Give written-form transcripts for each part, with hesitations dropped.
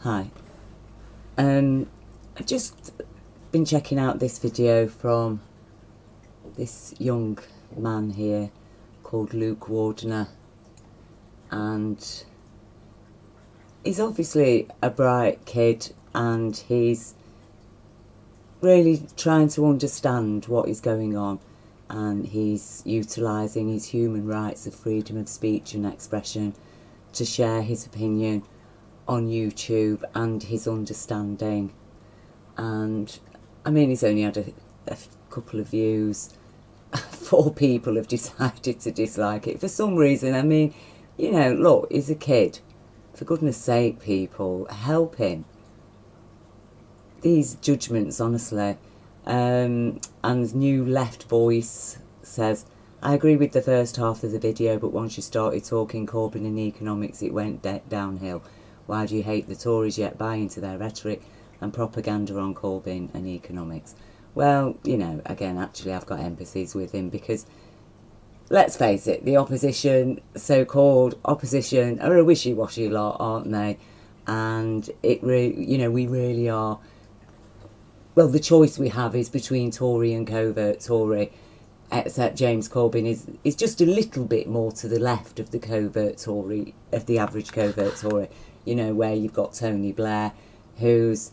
Hi. I've just been checking out this video from this young man here called Wardner, and he's obviously a bright kid and he's really trying to understand what is going on, and he's utilising his human rights of freedom of speech and expression to share his opinion on YouTube and his understanding. And I mean, he's only had a couple of views. 4 people have decided to dislike it for some reason. I mean, you know, look, he's a kid. For goodness sake, people, help him. These judgments, honestly. And New Left Voice says, I agree with the first half of the video, but once you started talking Corbyn and economics, it went downhill. Why do you hate the Tories yet buy into their rhetoric and propaganda on Corbyn and economics? Well, you know, again, actually, I've got empathies with him because, let's face it, the opposition, so-called opposition, are a wishy-washy lot, aren't they? And it really, you know, we really are. Well, the choice we have is between Tory and covert Tory, except James Corbyn is just a little bit more to the left of the covert Tory, of the average covert Tory. You know, where you've got Tony Blair, who's,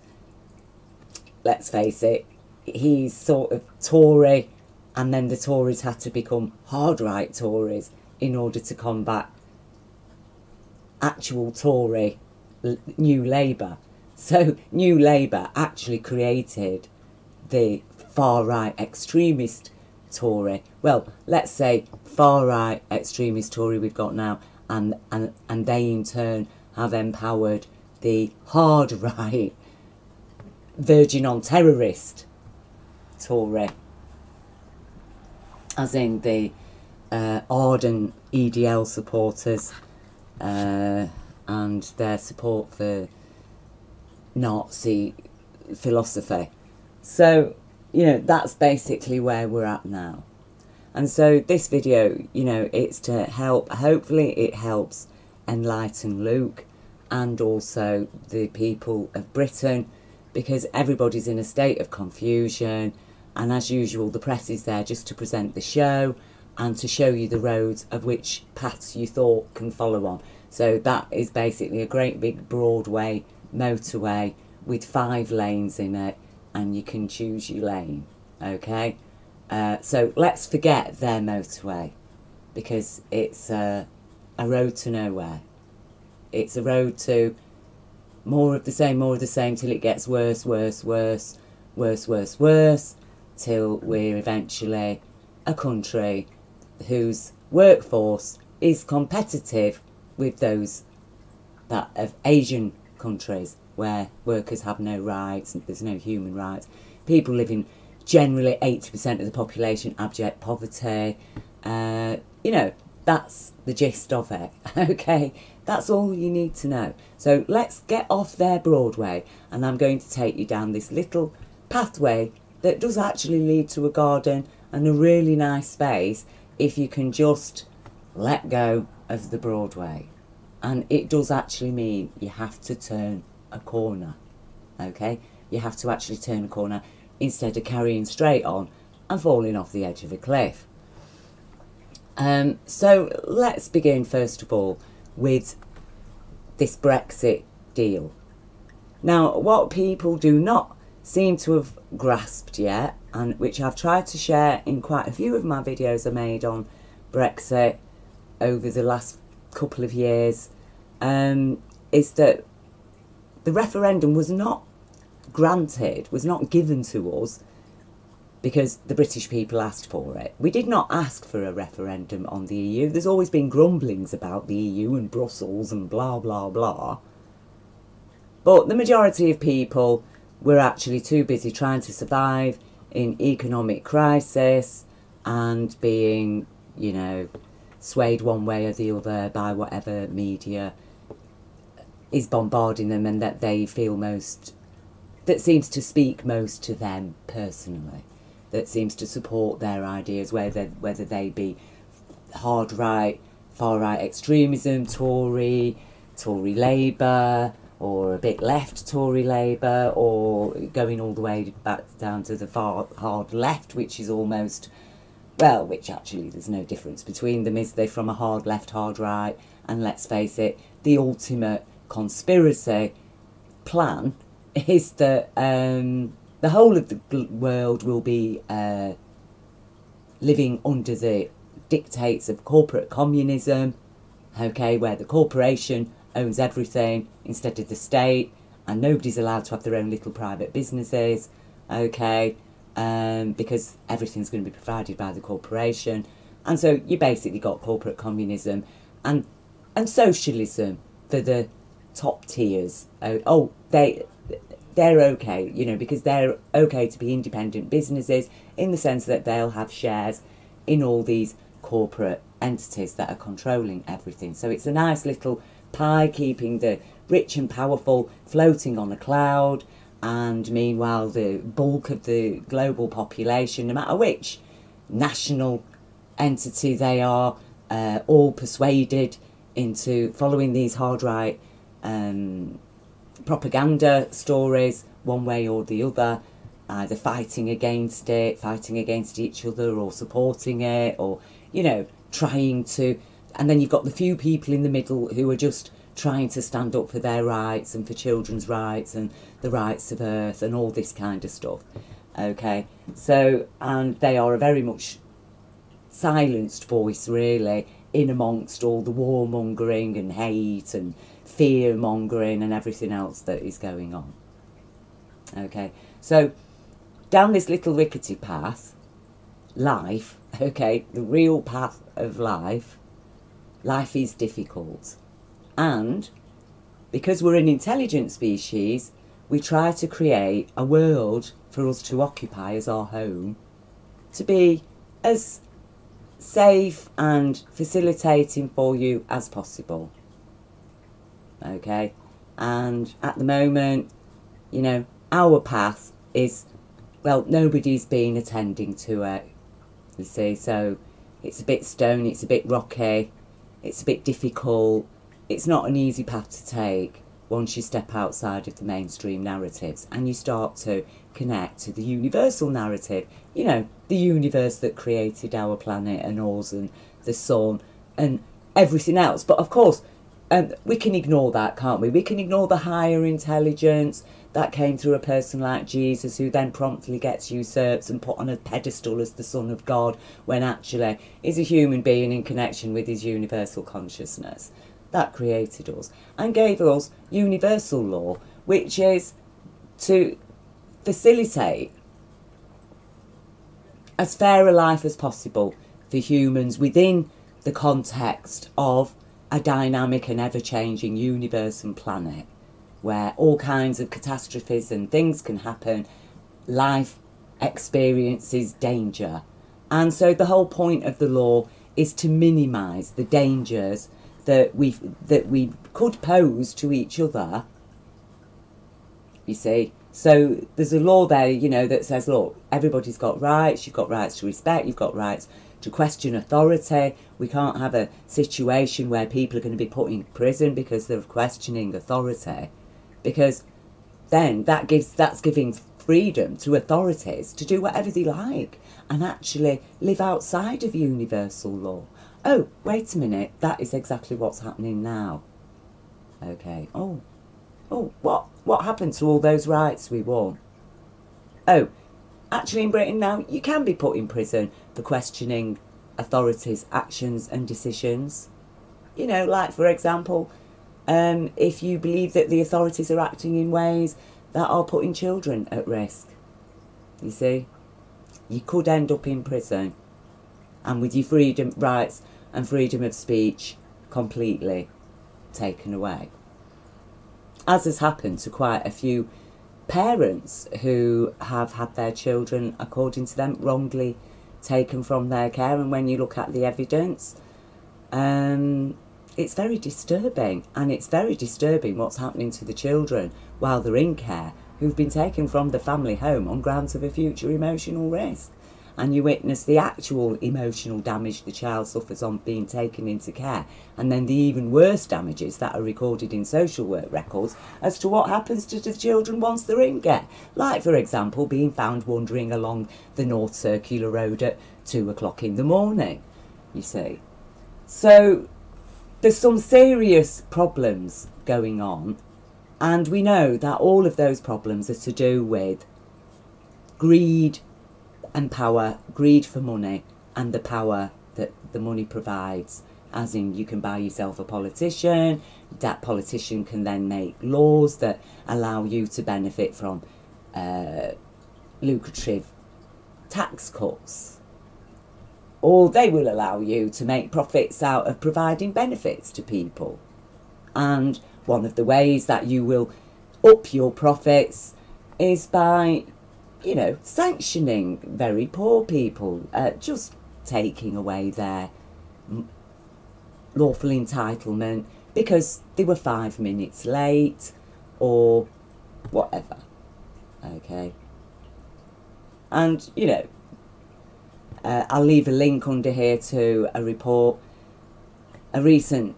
let's face it, he's sort of Tory, and then the Tories had to become hard right Tories in order to combat actual Tory New Labour. So New Labour actually created the far right extremist Tory. Well, let's say far right extremist Tory we've got now, and they in turn have empowered the hard right, verging on terrorist Tory, as in the ardent EDL supporters and their support for Nazi philosophy. So, you know, that's basically where we're at now. And so this video, you know, it's to help, hopefully it helps enlighten Luke and also the people of Britain, because everybody's in a state of confusion, and as usual the press is there just to present the show and to show you the roads of which paths you thought can follow on. So that is basically a great big Broadway motorway with 5 lanes in it, and you can choose your lane, okay? So let's forget their motorway, because it's a road to nowhere. It's a road to more of the same till it gets worse, till we're eventually a country whose workforce is competitive with those that of Asian countries, where workers have no rights and there's no human rights. People live in generally 80% of the population abject poverty. You know, that's the gist of it, okay? That's all you need to know. So let's get off their Broadway, and I'm going to take you down this little pathway that does actually lead to a garden and a really nice space if you can just let go of the Broadway. And it does actually mean you have to turn a corner, okay? You have to actually turn a corner instead of carrying straight on and falling off the edge of a cliff. So let's begin first of all with this Brexit deal. Now, what people do not seem to have grasped yet, and which I've tried to share in quite a few of my videos I made on Brexit over the last couple of years, is that the referendum was not granted, was not given to us because the British people asked for it. We did not ask for a referendum on the EU. There's always been grumblings about the EU and Brussels and blah, blah, blah. But the majority of people were actually too busy trying to survive in economic crisis and being, you know, swayed one way or the other by whatever media is bombarding them and that they feel most, that seems to speak most to them personally, that seems to support their ideas, whether they be hard right, far right extremism, Tory Labour, or a bit left Tory Labour, or going all the way back down to the far hard left, which is almost, well, which actually there's no difference between them, is they from a hard left, hard right, and let's face it, the ultimate conspiracy plan is that the whole of the world will be living under the dictates of corporate communism, okay, where the corporation owns everything instead of the state, and nobody's allowed to have their own little private businesses, okay, because everything's going to be provided by the corporation. And so you basically got corporate communism and socialism for the top tiers. Oh, they're okay, you know, because they're okay to be independent businesses in the sense that they'll have shares in all these corporate entities that are controlling everything. So it's a nice little pie, keeping the rich and powerful floating on a cloud, and meanwhile the bulk of the global population, no matter which national entity they are, all persuaded into following these hard right propaganda stories one way or the other, either fighting against it, fighting against each other, or supporting it, or, you know, trying to. And then you've got the few people in the middle who are just trying to stand up for their rights and for children's rights and the rights of earth and all this kind of stuff. Okay, so, and they are a very much silenced voice, really, in amongst all the warmongering and hate and fear mongering and everything else that is going on. Okay, so down this little rickety path, life, okay, the real path of life is difficult. And because we're an intelligent species, we try to create a world for us to occupy as our home, to be as safe and facilitating for you as possible. Okay, and at the moment, you know, our path is, well, nobody's been attending to it, you see, so it's a bit stony, it's a bit rocky, it's a bit difficult. It's not an easy path to take once you step outside of the mainstream narratives and you start to connect to the universal narrative, you know, the universe that created our planet and us and the sun and everything else. But of course, we can ignore that, can't we? We can ignore the higher intelligence that came through a person like Jesus, who then promptly gets usurped and put on a pedestal as the Son of God, when actually is a human being in connection with his universal consciousness. That created us and gave us universal law, which is to facilitate as fair a life as possible for humans within the context of a dynamic and ever-changing universe and planet, where all kinds of catastrophes and things can happen, life experiences danger. And so the whole point of the law is to minimise the dangers that we could pose to each other, you see. So there's a law there, you know, that says, look, everybody's got rights, you've got rights to respect, you've got rights to question authority. We can't have a situation where people are going to be put in prison because they're questioning authority, because then that's giving freedom to authorities to do whatever they like and actually live outside of universal law. Oh, wait a minute, that is exactly what's happening now. Okay, oh, what happened to all those rights we won? Oh, actually in Britain now, you can be put in prison for questioning authorities' actions and decisions. You know, like, for example, if you believe that the authorities are acting in ways that are putting children at risk, you see, you could end up in prison, and with your freedom, rights and freedom of speech completely taken away. As has happened to quite a few parents who have had their children, according to them, wrongly taken from their care. And when you look at the evidence, it's very disturbing. And it's very disturbing what's happening to the children while they're in care, who've been taken from the family home on grounds of a future emotional risk. and you witness the actual emotional damage the child suffers on being taken into care, and then the even worse damages that are recorded in social work records as to what happens to the children once they're in care. Like, for example, being found wandering along the North Circular Road at 2 o'clock in the morning, you see. So there's some serious problems going on, and we know that all of those problems are to do with greed and power, greed for money, and the power that the money provides. As in, you can buy yourself a politician, that politician can then make laws that allow you to benefit from lucrative tax cuts. Or they will allow you to make profits out of providing benefits to people. And one of the ways that you will up your profits is by, you know, sanctioning very poor people, just taking away their lawful entitlement because they were 5 minutes late or whatever. Okay. And, you know, I'll leave a link under here to a report, a recent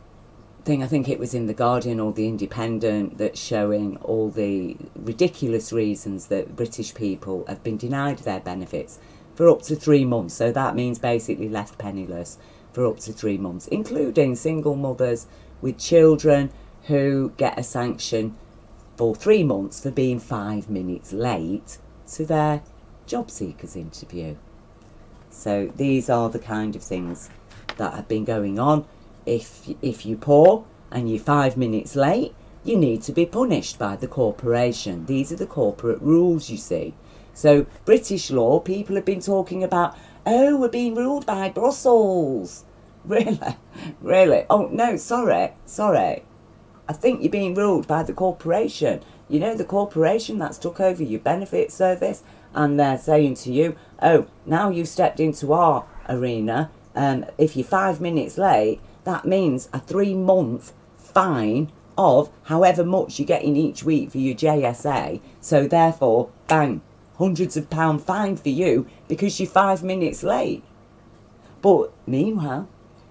thing, I think it was in The Guardian or The Independent, that's showing all the ridiculous reasons that British people have been denied their benefits for up to 3 months. So that means basically left penniless for up to 3 months, including single mothers with children who get a sanction for 3 months for being 5 minutes late to their job seekers interview. So these are the kind of things that have been going on. If you're poor and you're 5 minutes late, you need to be punished by the corporation. These are the corporate rules, you see. So British law, people have been talking about, oh, we're being ruled by Brussels. Really? Really? Oh, no, sorry. I think you're being ruled by the corporation. You know, the corporation that's took over your benefit service, and they're saying to you, oh, now you've stepped into our arena, if you're 5 minutes late, that means a 3-month fine of however much you're getting each week for your JSA. So therefore, bang, hundreds of pound fine for you because you're 5 minutes late. But meanwhile,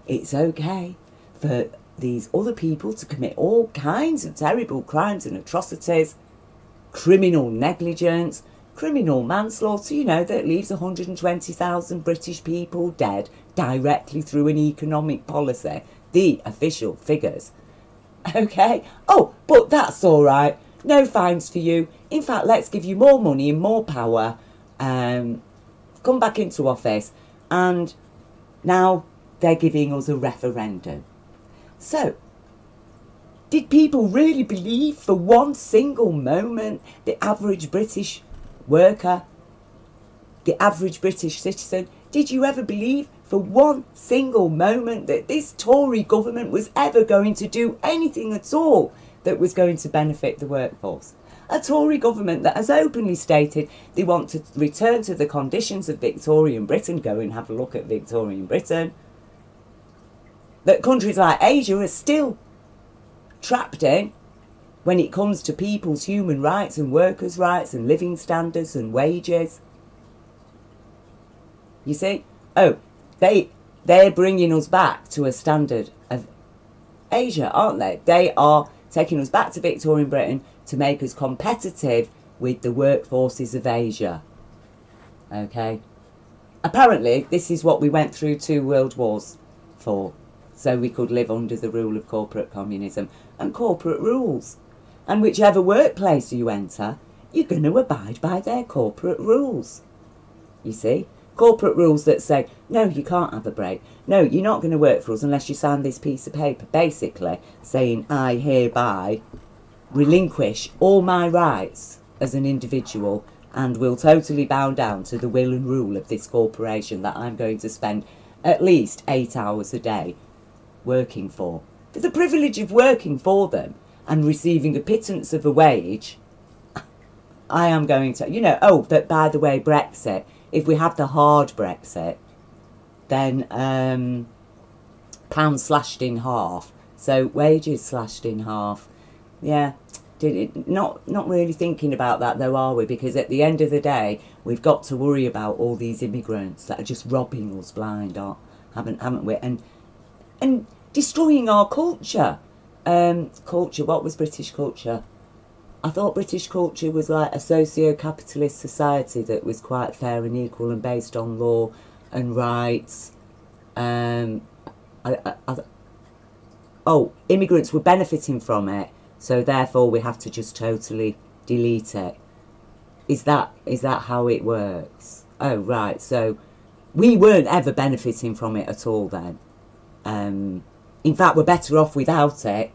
it's okay for these other people to commit all kinds of terrible crimes and atrocities, criminal negligence, criminal manslaughter, you know, that leaves 120,000 British people dead directly through an economic policy. The official figures. Okay? Oh, but that's all right. No fines for you. In fact, let's give you more money and more power. Come back into office. And now they're giving us a referendum. So, did people really believe for one single moment the average British worker, the average British citizen, did you ever believe for one single moment that this Tory government was ever going to do anything at all that was going to benefit the workforce? A Tory government that has openly stated they want to return to the conditions of Victorian Britain. Go and have a look at Victorian Britain. That countries like Asia are still trapped in when it comes to people's human rights and workers' rights and living standards and wages. You see? Oh, they're bringing us back to a standard of Asia, aren't they? They are taking us back to Victorian Britain to make us competitive with the workforces of Asia. Okay? Apparently, this is what we went through 2 world wars for, so we could live under the rule of corporate communism and corporate rules. And whichever workplace you enter, you're going to abide by their corporate rules. You see? Corporate rules that say, no, you can't have a break. No, you're not going to work for us unless you sign this piece of paper, basically saying, I hereby relinquish all my rights as an individual and will totally bow down to the will and rule of this corporation that I'm going to spend at least 8 hours a day working for. For the privilege of working for them and receiving a pittance of a wage, I am going to, you know, oh, but by the way, Brexit, if we have the hard Brexit, then pounds slashed in half. So wages slashed in half. Yeah, Not really thinking about that though, are we? Because at the end of the day, we've got to worry about all these immigrants that are just robbing us blind, haven't we? And destroying our culture. Culture. What was British culture? I thought British culture was like a socio-capitalist society that was quite fair and equal and based on law and rights. Immigrants were benefiting from it, so therefore we have to just totally delete it. Is that how it works? Oh, right. So we weren't ever benefiting from it at all then. In fact, we're better off without it,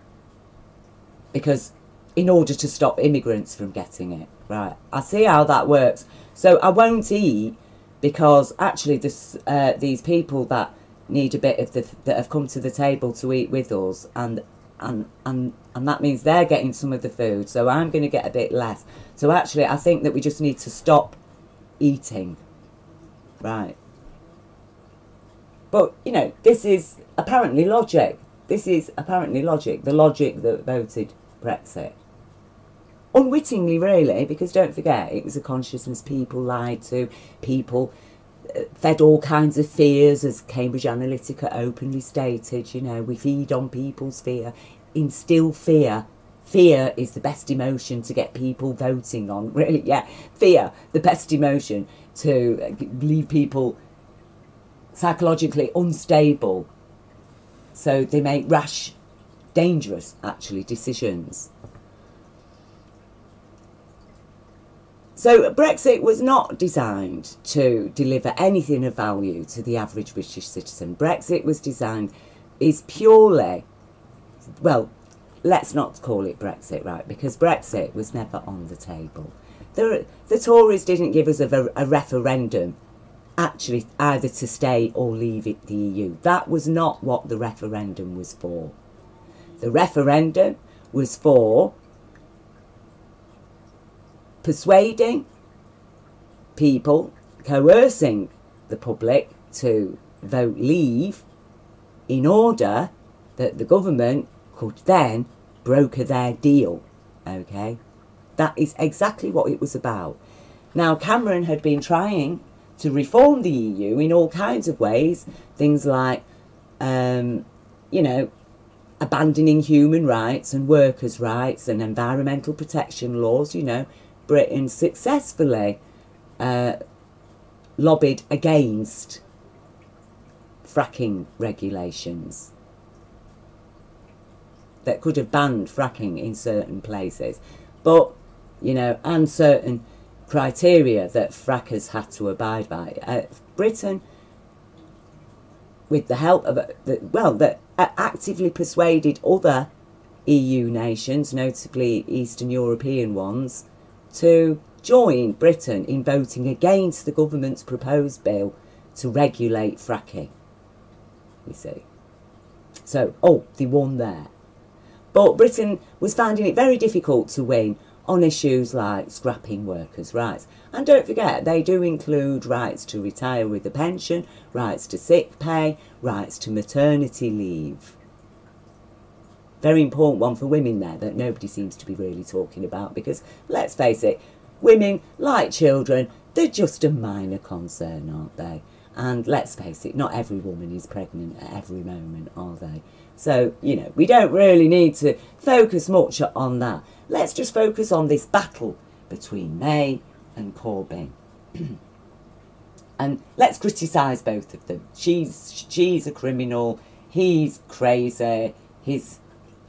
because in order to stop immigrants from getting it. Right, I see how that works. So I won't eat because actually these people that need a bit of that have come to the table to eat with us, and that means they're getting some of the food, so I'm going to get a bit less. So actually I think that we just need to stop eating. Right. But, you know, this is apparently logic. This is apparently logic. The logic that voted Brexit. Unwittingly, really, because don't forget, it was a consciousness people lied to. People fed all kinds of fears, as Cambridge Analytica openly stated. You know, we feed on people's fear. Instill fear. Fear is the best emotion to get people voting on. Really, yeah. Fear, the best emotion to leave people psychologically unstable, so they make rash, dangerous, actually, decisions. So Brexit was not designed to deliver anything of value to the average British citizen. Brexit was designed, is purely, well, let's not call it Brexit, right, because Brexit was never on the table. The Tories didn't give us a referendum, actually, either to stay or leave the EU. That was not what the referendum was for. The referendum was for persuading people, coercing the public to vote leave in order that the government could then broker their deal. Okay, that is exactly what it was about. Now, Cameron had been trying to reform the EU in all kinds of ways, things like you know, abandoning human rights and workers' rights and environmental protection laws. You know, Britain successfully lobbied against fracking regulations that could have banned fracking in certain places, but, you know, and certain criteria that frackers had to abide by. Britain, with the help of, that actively persuaded other EU nations, notably Eastern European ones, to join Britain in voting against the government's proposed bill to regulate fracking, you see. So, they won there. But Britain was finding it very difficult to win on issues like scrapping workers' rights. And don't forget, they do include rights to retire with a pension, rights to sick pay, rights to maternity leave. Very important one for women there that nobody seems to be really talking about, because, let's face it, women, like children, they're just a minor concern, aren't they? And let's face it, not every woman is pregnant at every moment, are they? So, you know, we don't really need to focus much on that. Let's just focus on this battle between May and Corbyn. And let's criticise both of them. She's a criminal, he's crazy, he's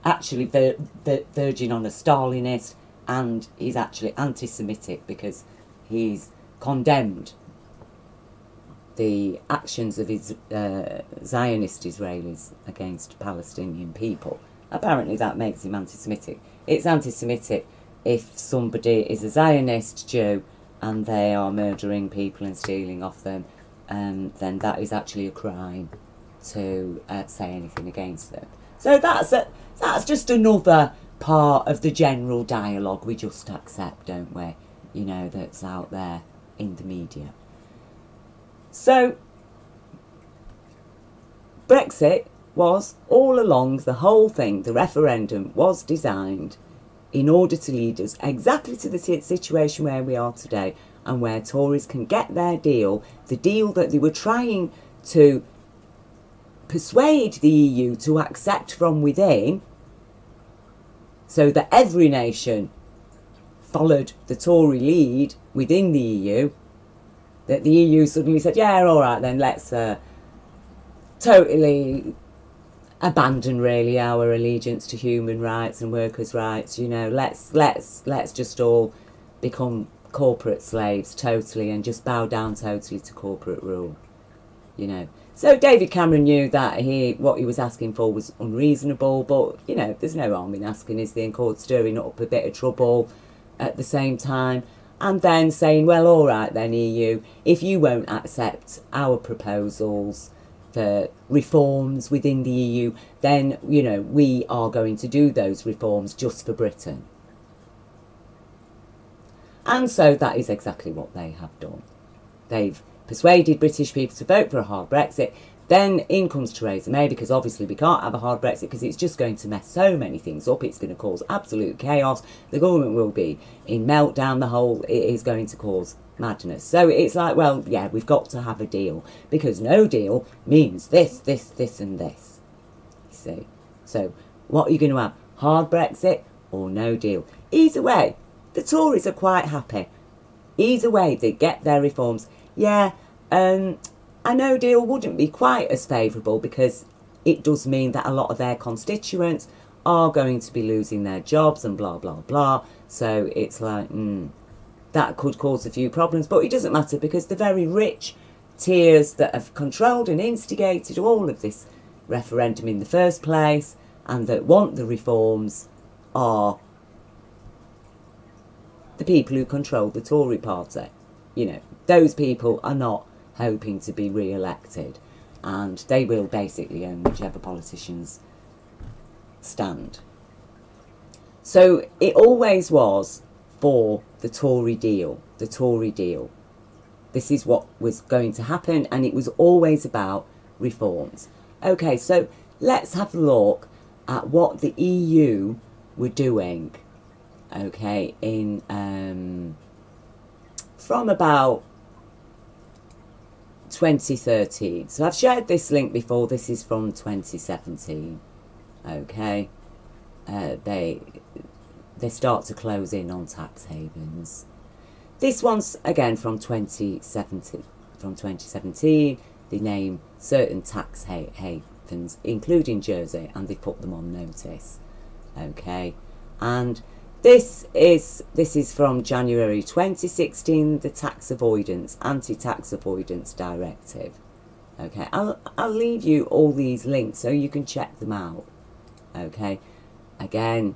actually verging on a Stalinist, and he's actually anti-Semitic because he's condemned the actions of his Zionist Israelis against Palestinian people. Apparently that makes him anti-Semitic. It's anti-Semitic if somebody is a Zionist Jew and they are murdering people and stealing off them, then that is actually a crime to say anything against them. So that's just another part of the general dialogue we just accept, don't we? You know, that's out there in the media. So, Brexit was all along, the whole thing, the referendum was designed in order to lead us exactly to the situation where we are today, and where Tories can get their deal, the deal that they were trying to persuade the EU to accept from within, so that every nation followed the Tory lead within the EU, that the EU suddenly said, yeah, all right then, let's totally abandon really our allegiance to human rights and workers' rights, you know, let's just all become corporate slaves totally and just bow down totally to corporate rule, you know. So David Cameron knew that what he was asking for was unreasonable, but, you know, there's no harm in asking, is there, in court, stirring up a bit of trouble at the same time, and then saying, well, all right then, EU, if you won't accept our proposals for reforms within the EU, then, you know, we are going to do those reforms just for Britain. And so that is exactly what they have done. They've persuaded British people to vote for a hard Brexit. Then in comes Theresa May, because obviously we can't have a hard Brexit because it's just going to mess so many things up. It's going to cause absolute chaos. The government will be in meltdown. It is going to cause madness. So it's like, well, yeah, we've got to have a deal, because no deal means this, this, this and this. You see? So what are you going to have? Hard Brexit or no deal? Either way, the Tories are quite happy. Either way, they get their reforms. Yeah, a no deal wouldn't be quite as favourable, because it does mean that a lot of their constituents are going to be losing their jobs and blah, blah, blah. So it's like, that could cause a few problems. But it doesn't matter, because the very rich tiers that have controlled and instigated all of this referendum in the first place and that want the reforms are the people who control the Tory party. You know, those people are not hoping to be re-elected, and they will basically own whichever politicians stand. So it always was for the Tory deal, the Tory deal. This is what was going to happen, and it was always about reforms. Okay, so let's have a look at what the EU were doing, okay, in from about 2013. So I've shared this link before. This is from 2017. Okay, they start to close in on tax havens. This one's again from 2017. From 2017, they name certain tax havens, including Jersey, and they put them on notice. Okay, and this is from January 2016, the tax avoidance, anti-tax avoidance directive. Okay, I'll leave you all these links so you can check them out. Okay, again,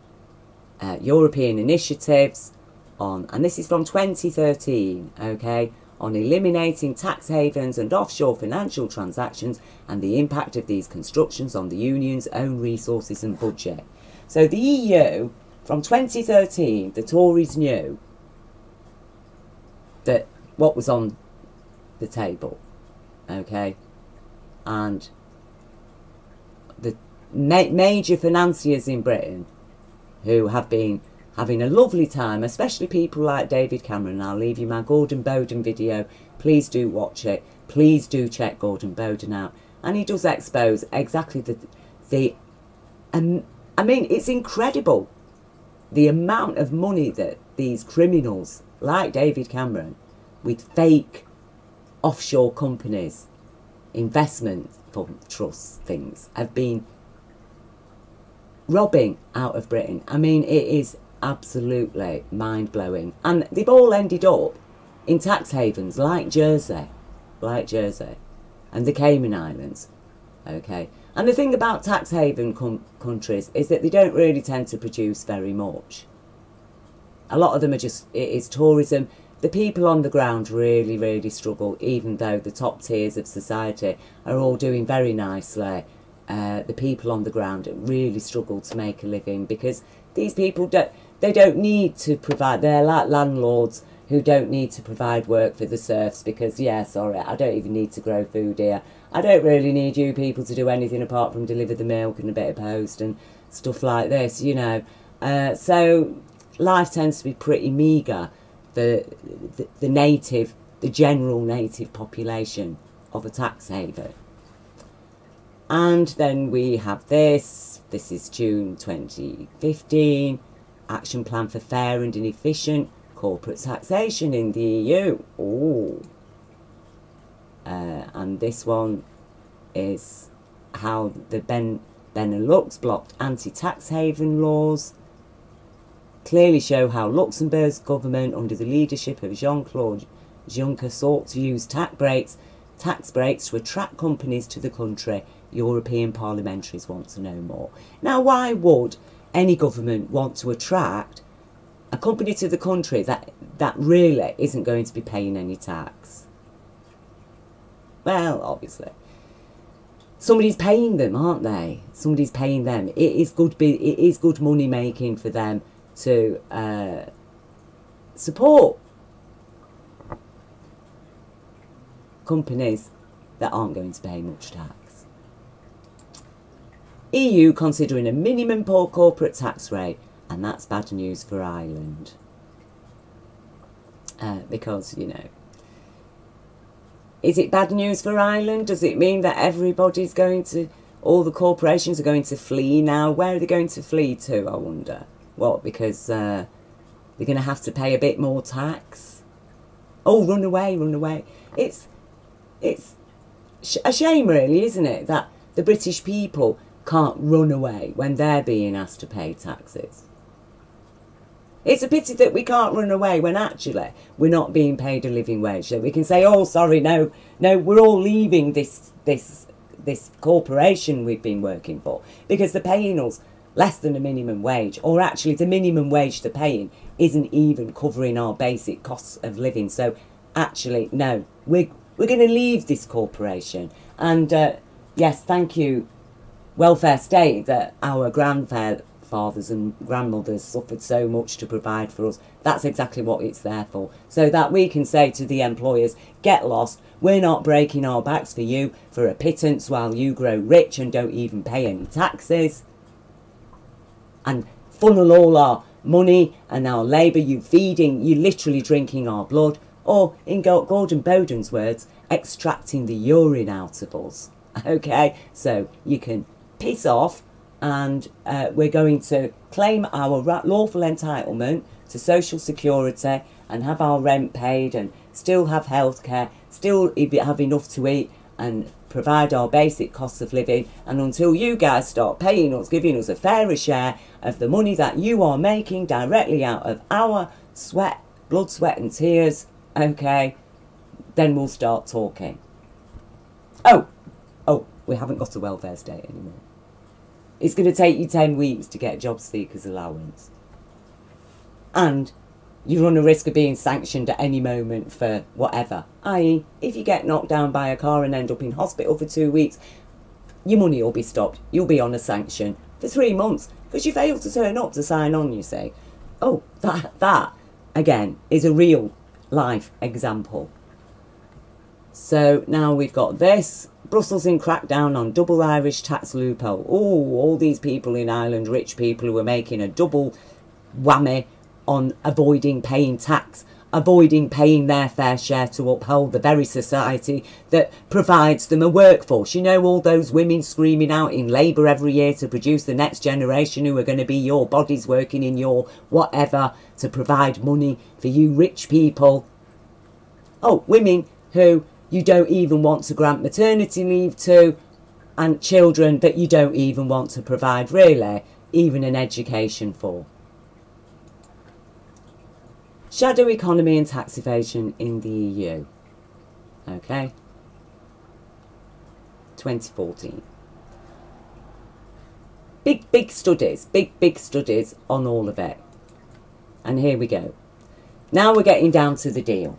European initiatives on, and this is from 2013, okay, on eliminating tax havens and offshore financial transactions and the impact of these constructions on the Union's own resources and budget. So the EU, from 2013, the Tories knew that what was on the table, okay, and the major financiers in Britain who have been having a lovely time, especially people like David Cameron. I'll leave you my Gordon Bowden video. Please do watch it. Please do check Gordon Bowden out. And he does expose exactly I mean, it's incredible the amount of money that these criminals like David Cameron, with fake offshore companies, investment fund trusts, things, have been robbing out of Britain. I mean, it is absolutely mind-blowing. And they've all ended up in tax havens like Jersey, and the Cayman Islands, okay. And the thing about tax haven countries is that they don't really tend to produce very much. A lot of them are just, it is tourism. The people on the ground really, really struggle, even though the top tiers of society are all doing very nicely. The people on the ground really struggle to make a living, because these people don't need to provide. They're like landlords who don't need to provide work for the serfs, because, yeah, sorry, I don't even need to grow food here. I don't really need you people to do anything apart from deliver the milk and a bit of post and stuff like this, you know. So life tends to be pretty meagre for the general native population of a tax haven. And then we have this is June 2015, Action Plan for Fair and Efficient Corporate Taxation in the EU. Ooh. And this one is how the Benelux blocked anti-tax haven laws, clearly show how Luxembourg's government, under the leadership of Jean-Claude Juncker, sought to use tax breaks to attract companies to the country. European parliamentaries want to know more. Now, why would any government want to attract a company to the country that really isn't going to be paying any tax? Well, obviously, somebody's paying them, aren't they? Somebody's paying them. It is good money making for them to support companies that aren't going to pay much tax. EU considering a minimum corporate tax rate, and that's bad news for Ireland. Because, you know, is it bad news for Ireland? Does it mean that everybody's going to, all the corporations are going to flee now? Where are they going to flee to, I wonder? What, because they're going to have to pay a bit more tax? Oh, run away, run away. It's a shame, really, isn't it, that the British people can't run away when they're being asked to pay taxes. It's a pity that we can't run away when actually we're not being paid a living wage. So we can say, oh, sorry, no, we're all leaving this corporation we've been working for because they're paying us less than a minimum wage, or actually the minimum wage they're paying isn't even covering our basic costs of living. So actually, no, we're going to leave this corporation. And yes, thank you, welfare state, that our grandfathers and grandmothers suffered so much to provide for us. That's exactly what it's there for. So that we can say to the employers, get lost, we're not breaking our backs for you for a pittance while you grow rich and don't even pay any taxes. And funnel all our money and our labour, you literally drinking our blood. Or, in Gordon Bowden's words, extracting the urine out of us. Okay, so you can piss off, and we're going to claim our lawful entitlement to social security and have our rent paid and still have healthcare, still have enough to eat and provide our basic costs of living. And until you guys start paying us, giving us a fairer share of the money that you are making directly out of our sweat, blood, sweat and tears, okay, then we'll start talking. Oh, we haven't got a welfare state anymore. It's going to take you 10 weeks to get a job seeker's allowance. And you run a risk of being sanctioned at any moment for whatever. I.e., if you get knocked down by a car and end up in hospital for 2 weeks, your money will be stopped. You'll be on a sanction for 3 months because you failed to turn up to sign on, you see. Oh, that again, is a real life example. So now we've got this. Brussels in crackdown on double Irish tax loophole. Oh, all these people in Ireland, rich people who are making a double whammy on avoiding paying tax, avoiding paying their fair share to uphold the very society that provides them a workforce. You know, all those women screaming out in labour every year to produce the next generation who are going to be your bodies working in your whatever to provide money for you rich people. Oh, women who you don't even want to grant maternity leave to, and children that you don't even want to provide, really, even an education for. Shadow economy and tax evasion in the EU. Okay. 2014. Big studies, big studies on all of it. And here we go. Now we're getting down to the deal.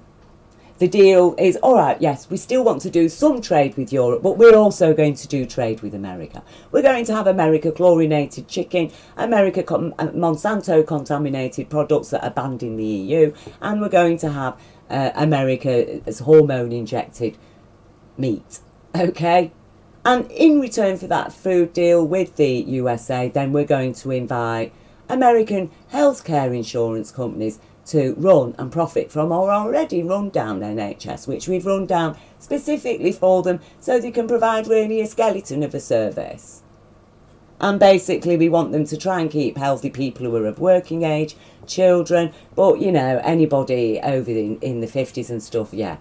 The deal is, all right, yes, we still want to do some trade with Europe, but we're also going to do trade with America. We're going to have America chlorinated chicken, America Monsanto contaminated products that are banned in the EU, and we're going to have America as hormone injected meat, okay? And in return for that food deal with the USA, then we're going to invite American healthcare insurance companies to run and profit from our already run down NHS, which we've run down specifically for them so they can provide really a skeleton of a service. And basically we want them to try and keep healthy people who are of working age, children, but you know, anybody over in the 50s and stuff, yeah,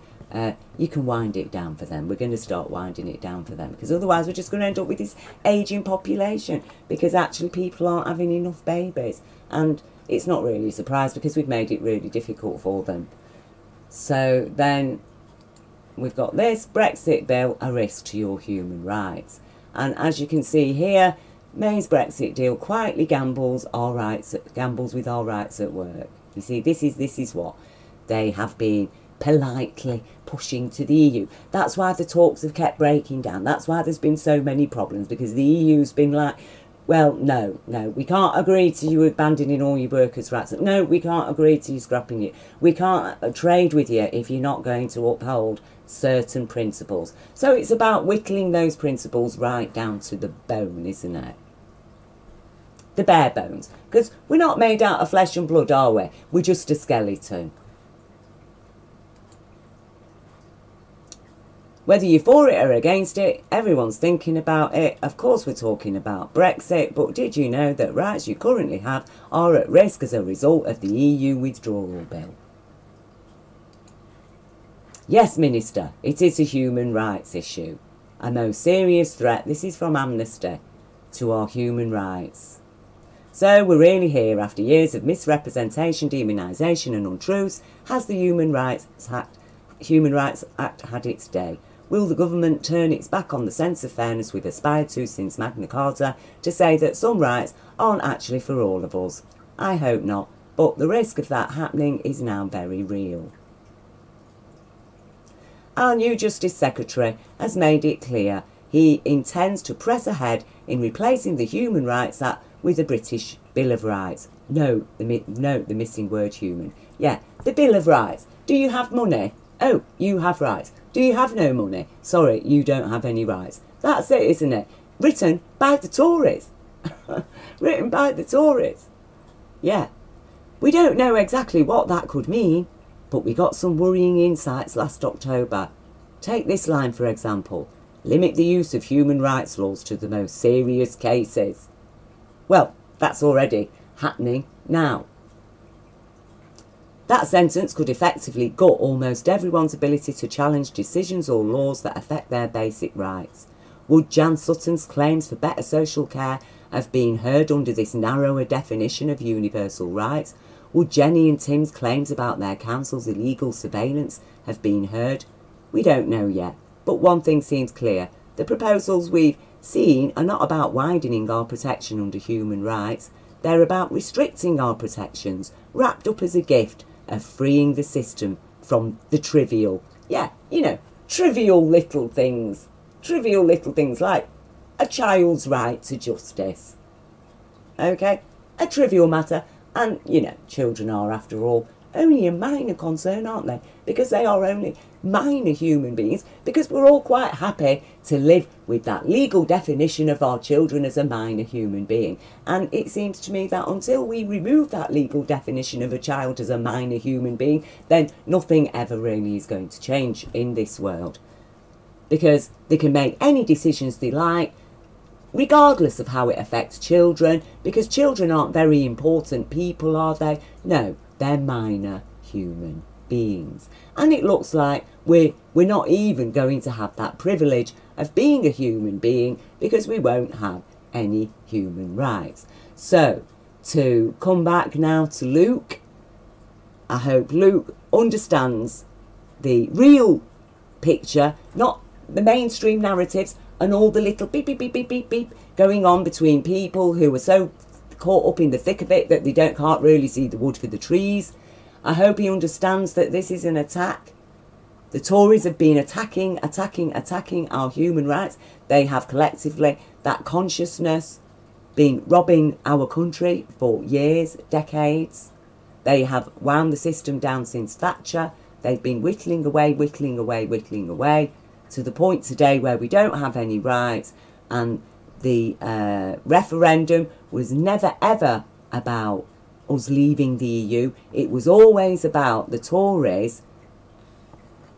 you can wind it down for them. We're going to start winding it down for them, because otherwise we're just going to end up with this ageing population, because actually people aren't having enough babies. And it's not really a surprise because we've made it really difficult for them. So then we've got this Brexit Bill, a risk to your human rights. And as you can see here, May's Brexit deal quietly gambles with our rights at work. You see, this is what they have been politely pushing to the EU. That's why the talks have kept breaking down. That's why there's been so many problems, because the EU's been like, well, no, we can't agree to you abandoning all your workers' rights. No, we can't agree to you scrapping it. We can't trade with you if you're not going to uphold certain principles. So it's about whittling those principles right down to the bone, isn't it? The bare bones. Because we're not made out of flesh and blood, are we? We're just a skeleton. Whether you're for it or against it, everyone's thinking about it. Of course we're talking about Brexit, but did you know that rights you currently have are at risk as a result of the EU withdrawal bill? Yes, Minister, it is a human rights issue. A most serious threat, this is from Amnesty, to our human rights. So we're really here after years of misrepresentation, demonisation and untruths. Has the Human Rights Act had its day? Will the government turn its back on the sense of fairness we've aspired to since Magna Carta to say that some rights aren't actually for all of us? I hope not, but the risk of that happening is now very real. Our new Justice Secretary has made it clear he intends to press ahead in replacing the Human Rights Act with the British Bill of Rights. No, the missing word human. Yeah, the Bill of Rights. Do you have money? Oh, you have rights. Do you have no money? Sorry, you don't have any rights. That's it, isn't it? Written by the Tories. Written by the Tories. Yeah. We don't know exactly what that could mean, but we got some worrying insights last October. Take this line, for example. Limit the use of human rights laws to the most serious cases. Well, that's already happening now. That sentence could effectively gut almost everyone's ability to challenge decisions or laws that affect their basic rights. Would Jan Sutton's claims for better social care have been heard under this narrower definition of universal rights? Would Jenny and Tim's claims about their council's illegal surveillance have been heard? We don't know yet, but one thing seems clear. The proposals we've seen are not about widening our protection under human rights. They're about restricting our protections, wrapped up as a gift of freeing the system from the trivial, yeah, you know, trivial little things like a child's right to justice. Okay, a trivial matter, and you know, children are, after all, only a minor concern, aren't they? Because they are only minor human beings, because we're all quite happy to live with that legal definition of our children as a minor human being. And it seems to me that until we remove that legal definition of a child as a minor human being, then nothing ever really is going to change in this world. Because they can make any decisions they like, regardless of how it affects children, because children aren't very important people, are they? No, they're minor human beings. And it looks like we're not even going to have that privilege of being a human being, because we won't have any human rights. So, to come back now to Luke, I hope Luke understands the real picture, not the mainstream narratives and all the little beep, beep, beep, beep, beep, beep going on between people who are so caught up in the thick of it that they can't really see the wood for the trees. I hope he understands that this is an attack. The Tories have been attacking our human rights. They have collectively, that consciousness, been robbing our country for years, decades. They have wound the system down since Thatcher. They've been whittling away, to the point today where we don't have any rights. And the referendum was never ever about us leaving the EU. It was always about the Tories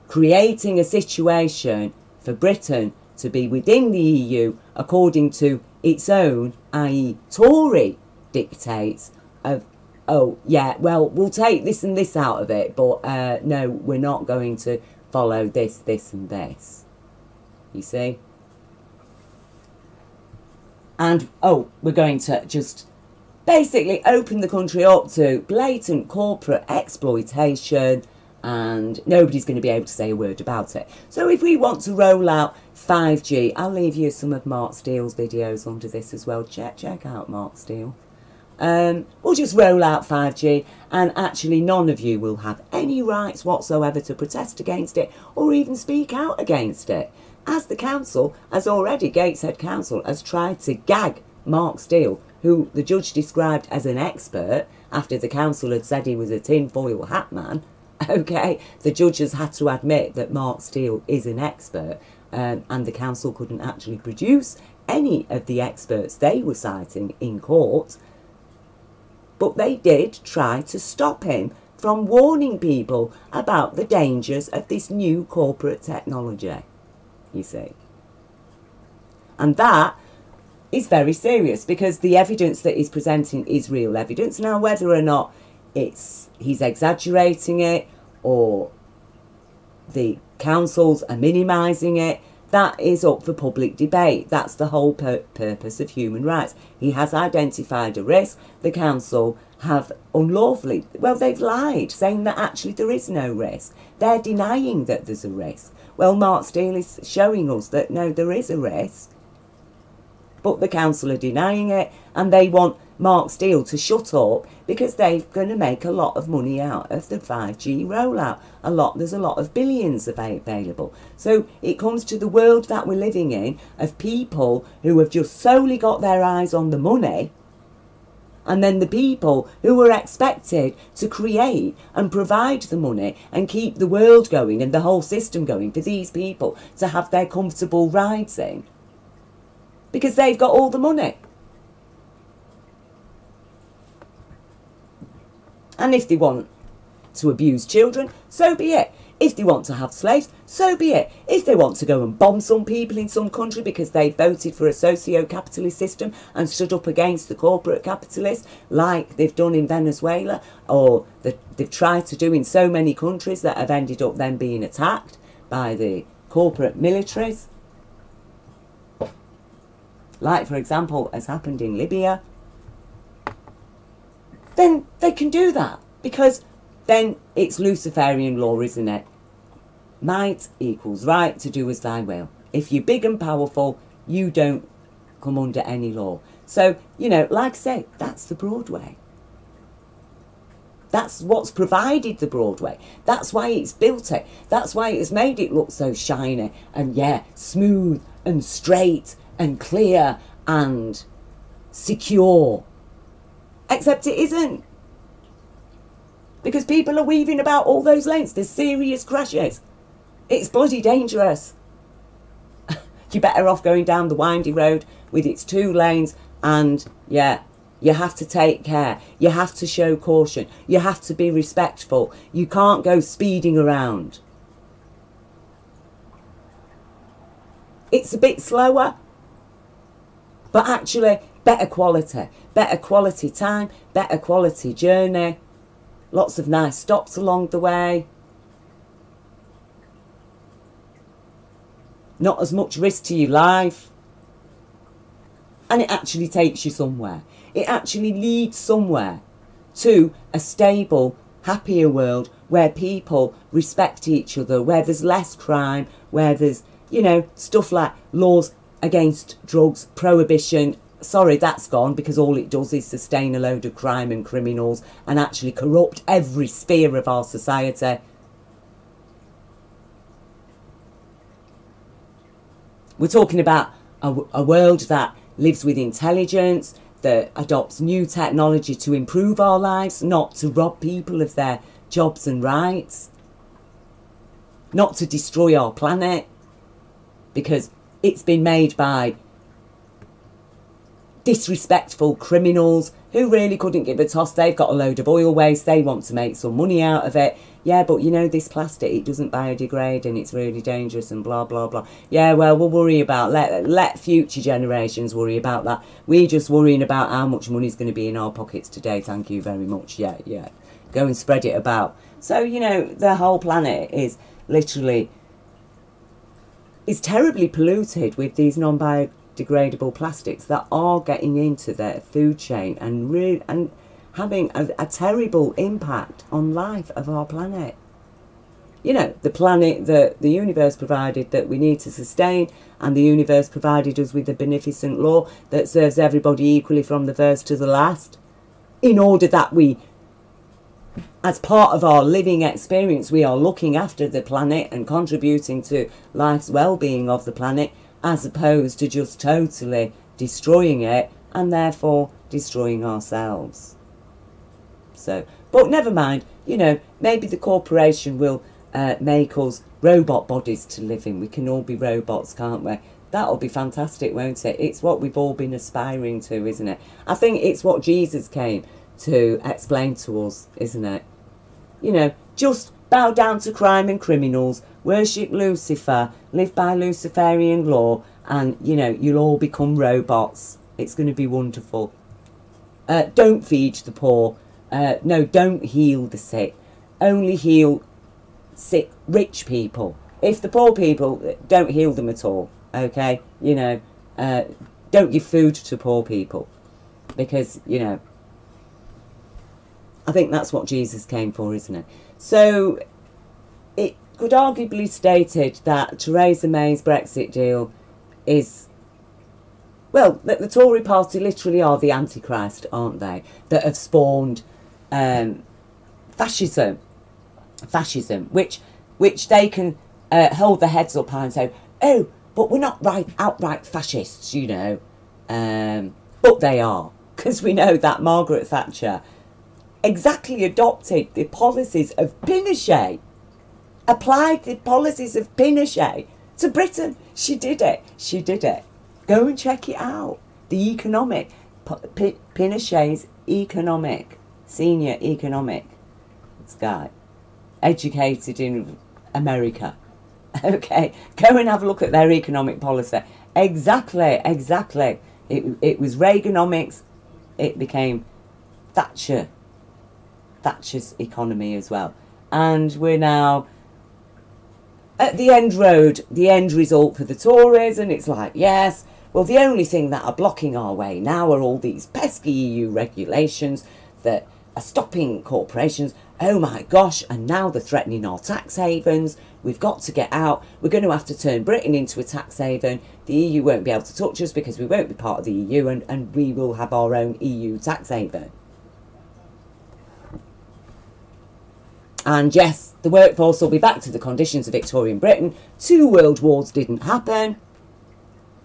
creating a situation for Britain to be within the EU according to its own, i.e. Tory dictates of, oh yeah, well, we'll take this and this out of it, but no, we're not going to follow this, this and this. You see? And, oh, we're going to just basically open the country up to blatant corporate exploitation, and nobody's going to be able to say a word about it. So if we want to roll out 5G, I'll leave you some of Mark Steele's videos under this as well. Check out Mark Steele. We'll just roll out 5G, and actually none of you will have any rights whatsoever to protest against it or even speak out against it. As the council, as already Gateshead Council has tried to gag Mark Steele, who the judge described as an expert after the council had said he was a tinfoil hat man. Okay, the judge has had to admit that Mark Steele is an expert, and the council couldn't actually produce any of the experts they were citing in court. But they did try to stop him from warning people about the dangers of this new corporate technology, you see. And that is very serious, because the evidence that he's presenting is real evidence. Now, whether or not he's exaggerating it or the councils are minimising it, that is up for public debate. That's the whole purpose of human rights. He has identified a risk. The council have unlawfully, well, they've lied, saying that actually there is no risk. They're denying that there's a risk. Well, Mark Steele is showing us that no, there is a risk. But the council are denying it, and they want Mark Steele to shut up because they're going to make a lot of money out of the 5G rollout. There's a lot of billions available. So it comes to the world that we're living in of people who have just solely got their eyes on the money, and then the people who are expected to create and provide the money and keep the world going and the whole system going for these people to have their comfortable rides in, because they've got all the money. And if they want to abuse children, so be it. If they want to have slaves, so be it. If they want to go and bomb some people in some country because they voted for a socio-capitalist system and stood up against the corporate capitalists, like they've done in Venezuela, or they've tried to do in so many countries that have ended up then being attacked by the corporate militaries, like, for example, has happened in Libya, then they can do that, because then it's Luciferian law, isn't it? Might equals right to do as thy will. If you're big and powerful, you don't come under any law. So, you know, like I say, that's the Broadway. That's what's provided the Broadway. That's why it's built it. That's why it's made it look so shiny and, yeah, smooth and straight and clear and secure. Except it isn't. Because people are weaving about all those lanes. There's serious crashes. It's bloody dangerous. You're better off going down the windy road with its 2 lanes, and, yeah, you have to take care. You have to show caution. You have to be respectful. You can't go speeding around. It's a bit slower, but actually better quality time, better quality journey, lots of nice stops along the way, not as much risk to your life, and it actually takes you somewhere. It actually leads somewhere to a stable, happier world where people respect each other, where there's less crime, where there's, you know, stuff like laws against drugs, prohibition. Sorry, that's gone, because all it does is sustain a load of crime and criminals and actually corrupt every sphere of our society. We're talking about a world that lives with intelligence, that adopts new technology to improve our lives, not to rob people of their jobs and rights, not to destroy our planet, because it's been made by disrespectful criminals who really couldn't give a toss. They've got a load of oil waste, they want to make some money out of it. Yeah, but you know, this plastic, it doesn't biodegrade and it's really dangerous and blah, blah, blah. Yeah, well, we'll worry about, let future generations worry about that. We're just worrying about how much money's going to be in our pockets today. Thank you very much. Yeah, yeah. Go and spread it about. So, you know, the whole planet is literally, is terribly polluted with these non-biodegradable plastics that are getting into the food chain and having a terrible impact on life of our planet. You know, the planet that the universe provided that we need to sustain, and the universe provided us with a beneficent law that serves everybody equally from the first to the last, in order that we, as part of our living experience, we are looking after the planet and contributing to life's well-being of the planet, as opposed to just totally destroying it and therefore destroying ourselves. So, but never mind, you know, maybe the corporation will make us robot bodies to live in. We can all be robots, can't we? That'll be fantastic, won't it? It's what we've all been aspiring to, isn't it? I think it's what Jesus came to explain to us, isn't it? You know, just bow down to crime and criminals, worship Lucifer, live by Luciferian law, and, you know, you'll all become robots. It's going to be wonderful. Don't feed the poor. No, don't heal the sick. Only heal sick, rich people. If the poor people, don't heal them at all, okay? You know, don't give food to poor people. Because, you know, I think that's what Jesus came for, isn't it? So, it could arguably stated that Theresa May's Brexit deal is, well, the Tory party literally are the Antichrist, aren't they? That have spawned fascism, which they can hold their heads up high and say, oh, but we're not outright fascists, you know. But they are, because we know that Margaret Thatcher exactly adopted the policies of Pinochet, applied the policies of Pinochet to Britain. She did it. She did it. Go and check it out. The economic, Pinochet's senior economic guy, educated in America. Okay, go and have a look at their economic policy. Exactly. It was Reaganomics. It became Thatcher's economy as well. And we're now at the end road, the end result for the Tories, and it's like, yes, well, the only thing that are blocking our way now are all these pesky EU regulations that are stopping corporations. Oh my gosh, and now they're threatening our tax havens. We've got to get out. We're going to have to turn Britain into a tax haven. The EU won't be able to touch us because we won't be part of the EU, and we will have our own EU tax haven. And yes, the workforce will be back to the conditions of Victorian Britain. 2 world wars didn't happen.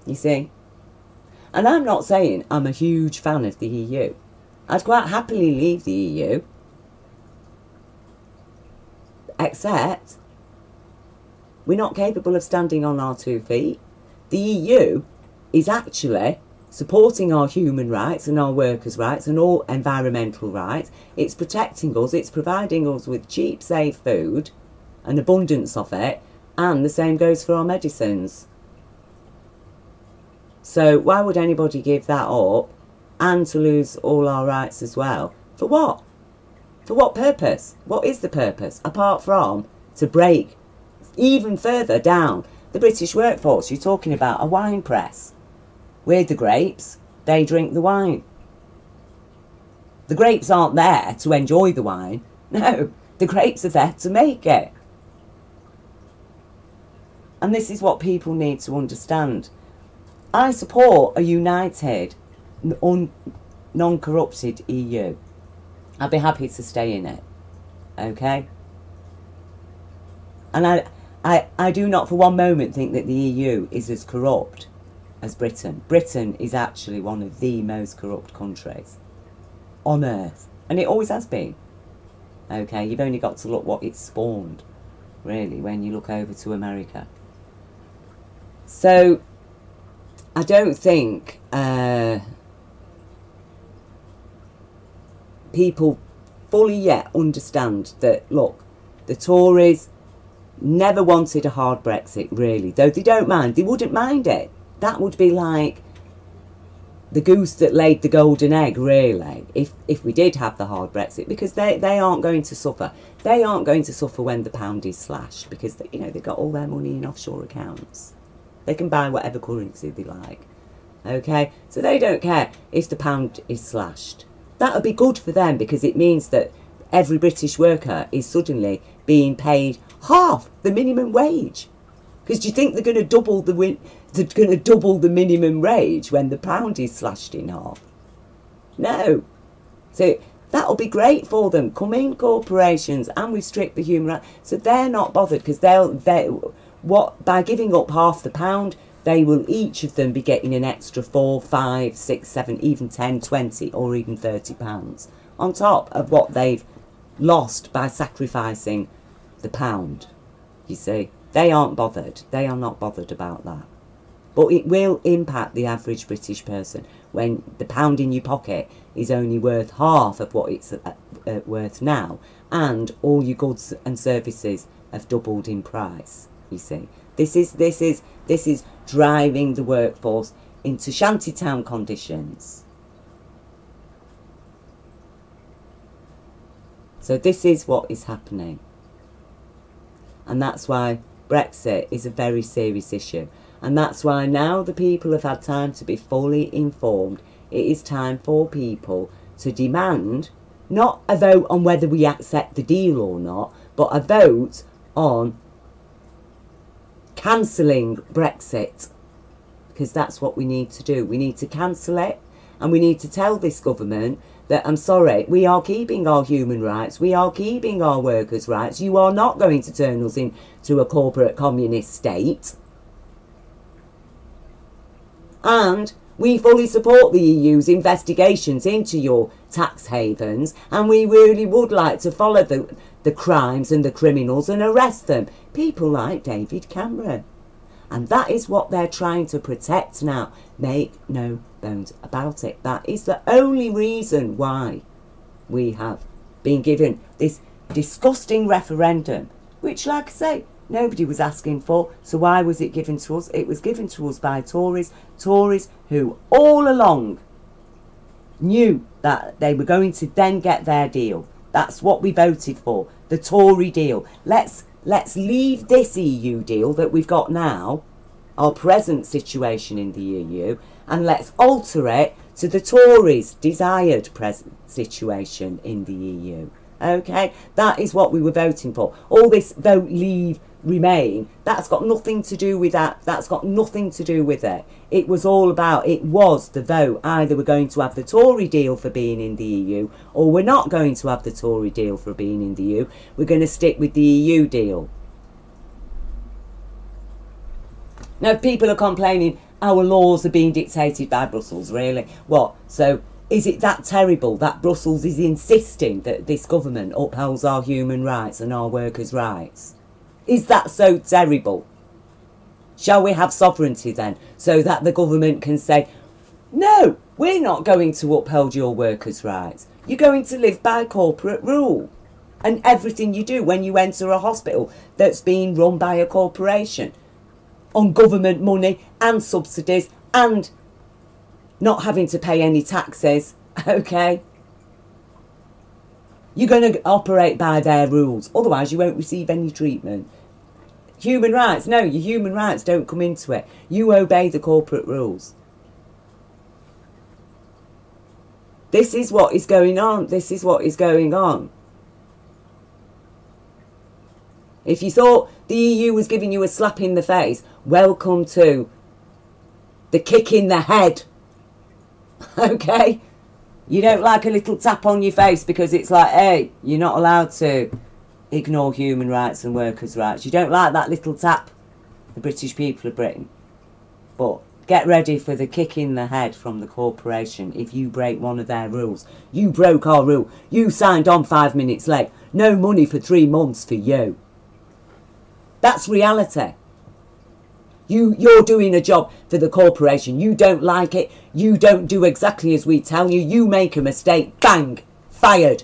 You see? And I'm not saying I'm a huge fan of the EU. I'd quite happily leave the EU. Except, we're not capable of standing on our 2 feet. The EU is actually supporting our human rights and our workers' rights and all environmental rights. It's protecting us. It's providing us with cheap, safe food, an abundance of it, and the same goes for our medicines. So why would anybody give that up and to lose all our rights as well? For what? For what purpose? What is the purpose? Apart from to break even further down the British workforce. You're talking about a wine press. We're the grapes, they drink the wine. The grapes aren't there to enjoy the wine. No, the grapes are there to make it. And this is what people need to understand. I support a united, non-corrupted EU. I'd be happy to stay in it. Okay? And I do not for one moment think that the EU is as corrupt as Britain. Britain is actually one of the most corrupt countries on earth. And it always has been. Okay, you've only got to look what it's spawned, really, when you look over to America. So, I don't think people fully yet understand that, look, the Tories never wanted a hard Brexit, really. Though they don't mind. They wouldn't mind it. That would be like the goose that laid the golden egg, really, if we did have the hard Brexit, because they aren't going to suffer. They aren't going to suffer when the pound is slashed, because, you know, they've got all their money in offshore accounts. They can buy whatever currency they like. Okay? So they don't care if the pound is slashed. That would be good for them, because it means that every British worker is suddenly being paid half the minimum wage. Because do you think they're going to double the minimum wage when the pound is slashed in half? No. So that'll be great for them. Come in, corporations, and restrict the human rights. So they're not bothered, because by giving up half the pound, they will each of them be getting an extra 4, 5, 6, 7, even 10, 20, or even £30 on top of what they've lost by sacrificing the pound. You see, they aren't bothered. They are not bothered about that. But it will impact the average British person when the pound in your pocket is only worth half of what it's worth now, and all your goods and services have doubled in price. You see, this is driving the workforce into shantytown conditions. So this is what is happening, and that's why Brexit is a very serious issue. And that's why now the people have had time to be fully informed. It is time for people to demand not a vote on whether we accept the deal or not, but a vote on cancelling Brexit. Because that's what we need to do. We need to cancel it, and we need to tell this government that, I'm sorry, we are keeping our human rights, we are keeping our workers' rights. You are not going to turn us into a corporate communist state. And we fully support the EU's investigations into your tax havens, and we really would like to follow the crimes and the criminals and arrest them. People like David Cameron. And that is what they're trying to protect now. Make no bones about it. That is the only reason why we have been given this disgusting referendum, which, like I say, nobody was asking for. So why was it given to us? It was given to us by Tories. Tories who all along knew that they were going to then get their deal. That's what we voted for, the Tory deal. Let's leave this EU deal that we've got now, our present situation in the EU, and let's alter it to the Tories' desired present situation in the EU. Okay, that is what we were voting for. All this vote, leave, remain, that's got nothing to do with that. That's got nothing to do with it. It was all about, it was the vote. Either we're going to have the Tory deal for being in the EU, or we're not going to have the Tory deal for being in the EU. We're going to stick with the EU deal. Now, if people are complaining our laws are being dictated by Brussels, really? What? So is it that terrible that Brussels is insisting that this government upholds our human rights and our workers' rights? Is that so terrible? Shall we have sovereignty then, so that the government can say, no, we're not going to uphold your workers' rights. You're going to live by corporate rule. And everything you do when you enter a hospital that's being run by a corporation, on government money and subsidies, and not having to pay any taxes, okay? You're going to operate by their rules. Otherwise, you won't receive any treatment. Human rights. No, your human rights don't come into it. You obey the corporate rules. This is what is going on. This is what is going on. If you thought the EU was giving you a slap in the face, welcome to the kick in the head. Okay? You don't like a little tap on your face because it's like, hey, you're not allowed to ignore human rights and workers' rights. You don't like that little tap, the British people of Britain. But get ready for the kick in the head from the corporation if you break one of their rules. You broke our rule. You signed on 5 minutes late. No money for 3 months for you. That's reality. You're doing a job for the corporation. You don't like it. You don't do exactly as we tell you. You make a mistake. Bang. fired.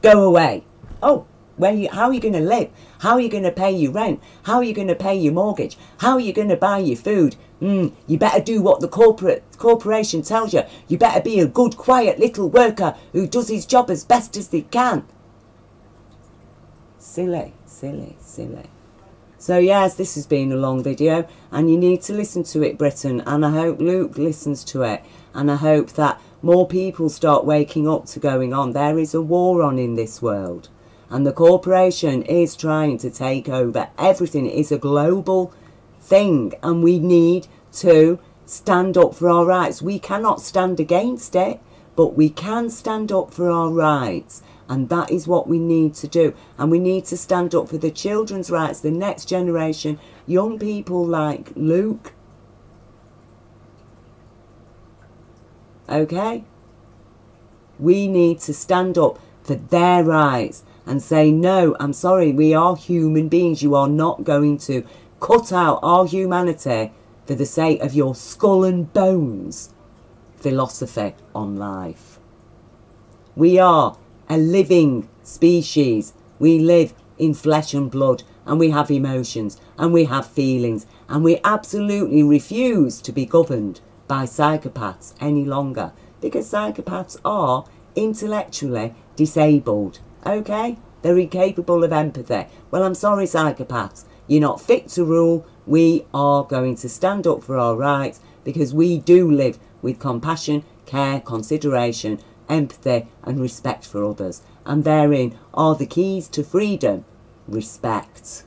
Go away. Oh, how are you going to live? How are you going to pay your rent? How are you going to pay your mortgage? How are you going to buy your food? You better do what the corporation tells you. You better be a good, quiet little worker who does his job as best as they can. Silly, silly, silly. So yes, this has been a long video, and you need to listen to it, Britain, and I hope Luke listens to it, and I hope that more people start waking up to going on. There is a war on in this world, and the corporation is trying to take over everything. It is a global thing, and we need to stand up for our rights. We cannot stand against it, but we can stand up for our rights. And that is what we need to do. And we need to stand up for the children's rights, the next generation, young people like Luke. Okay? We need to stand up for their rights and say, no, I'm sorry, we are human beings. You are not going to cut out our humanity for the sake of your skull and bones philosophy on life. We are a living species. We live in flesh and blood, and we have emotions, and we have feelings, and we absolutely refuse to be governed by psychopaths any longer, because psychopaths are intellectually disabled. Okay? They're incapable of empathy. Well, I'm sorry, psychopaths, you're not fit to rule. We are going to stand up for our rights, because we do live with compassion, care, consideration, empathy and respect for others, and therein are the keys to freedom. Respect.